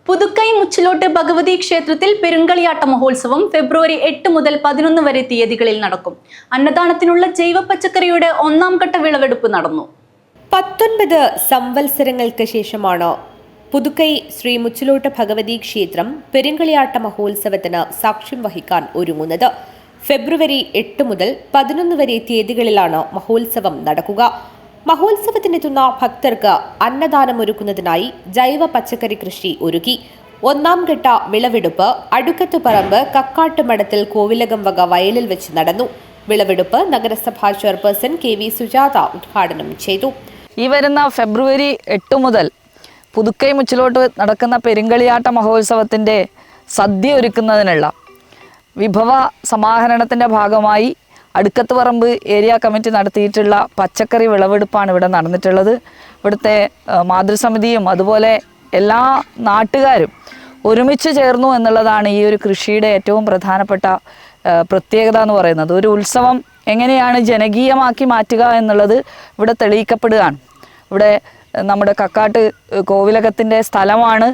പുതുക്കൈ മുച്ചിലോട്ട് ഭഗവതി ക്ഷേത്രത്തിൽ പെരുങ്കളിയാട്ട മഹോത്സവം ഫെബ്രുവരി 8 മുതൽ 11 വരെ തീയതികളിൽ നടക്കും. അന്നദാനത്തിനുള്ള ജൈവ പച്ചക്കറിയുടെ 1ാം ഘട്ട വിളവെടുപ്പ് നടന്നു. 19 സംവത്സരങ്ങൾക്ക് ശേഷമാണ് പുതുക്കൈ ശ്രീ മുച്ചിലോട്ട് ഭഗവതി ക്ഷേത്രം പെരുങ്കളിയാട്ട മഹോത്സവത്തിന് സാക്ഷ്യം വഹിക്കാൻ ഒരുങ്ങുന്നത്. ഫെബ്രുവരി 8 മുതൽ 11 വരെ തീയതികളിലാണ് മഹോത്സവം നടക്കുക. മഹോത്സവത്തിനെത്തുന്ന ഭക്തർക്ക് അന്നദാനം ഒരുക്കുന്നതിനായി ജൈവ പച്ചക്കറി കൃഷി ഒരുക്കി. 1ാം ഘട്ട വിളവെടുപ്പ് അടുക്കത്തുപറമ്പ് കക്കാട്ടുമഠത്തിൽ കോവിലകം വക വയലിൽ വെച്ച് നടന്നു. വിളവെടുപ്പ് നഗരസഭാ ചെയർപേഴ്സൺ KV സുജാത ഉദ്ഘാടനം ചെയ്തു. ഈ വരുന്ന ഫെബ്രുവരി 8 മുതൽ പുതുക്കൈ മുച്ചിലോട്ട് നടക്കുന്ന പെരുങ്കളിയാട്ട മഹോത്സവത്തിൻ്റെ സദ്യ ഒരുക്കുന്നതിനുള്ള വിഭവ സമാഹരണത്തിൻ്റെ ഭാഗമായി അടുക്കത്തുപറമ്പ് ഏരിയ കമ്മിറ്റി നടത്തിയിട്ടുള്ള പച്ചക്കറി വിളവെടുപ്പാണ് ഇവിടെ നടന്നിട്ടുള്ളത്. ഇവിടുത്തെ മാതൃസമിതിയും അതുപോലെ എല്ലാ നാട്ടുകാരും ഒരുമിച്ച് ചേർന്നു എന്നുള്ളതാണ് ഈ ഒരു കൃഷിയുടെ ഏറ്റവും പ്രധാനപ്പെട്ട പ്രത്യേകത എന്ന് പറയുന്നത്. ഒരു ഉത്സവം എങ്ങനെയാണ് ജനകീയമാക്കി മാറ്റുക എന്നുള്ളത് ഇവിടെ തെളിയിക്കപ്പെടുകയാണ്. ഇവിടെ നമ്മുടെ കക്കാട്ട് കോവിലകത്തിൻ്റെ സ്ഥലമാണ്.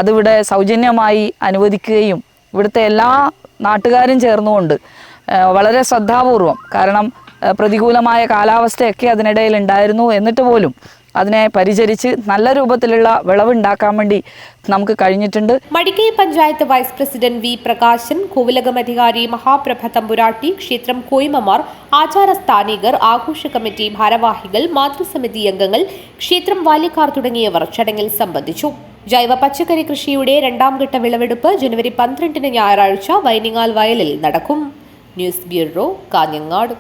അതിവിടെ സൗജന്യമായി അനുവദിക്കുകയും ഇവിടുത്തെ എല്ലാ നാട്ടുകാരും ചേർന്നുകൊണ്ട് വളരെ ശ്രദ്ധാപൂർവം, കാരണം പ്രതികൂലമായ കാലാവസ്ഥയൊക്കെ അതിനിടയിൽ ഉണ്ടായിരുന്നു, എന്നിട്ട് പോലും അതിനെ പരിചരിച്ച് നല്ല രൂപത്തിലുള്ള വിളവുണ്ടാക്കാൻ വേണ്ടി നമുക്ക് കഴിഞ്ഞിട്ടുണ്ട്. Madikkai panchayat vice president V Prakashan, കോവിലകം അധികാരി മഹാപ്രഭ തമ്പുരാട്ടി, ക്ഷേത്രം കോയിമമാർ, ആചാരസ്ഥാനികർ, ആഘോഷ കമ്മിറ്റി ഭാരവാഹികൾ, മാതൃസമിതി അംഗങ്ങൾ, ക്ഷേത്രം ബാല്യക്കാർ തുടങ്ങിയവർ ചടങ്ങിൽ സംബന്ധിച്ചു. ജൈവ പച്ചക്കറി കൃഷിയുടെ 2ാം ഘട്ട വിളവെടുപ്പ് ജനുവരി 12 ഞായറാഴ്ച വൈനിങ്ങാൽ വയലിൽ നടക്കും. News bureau, Kanhangad.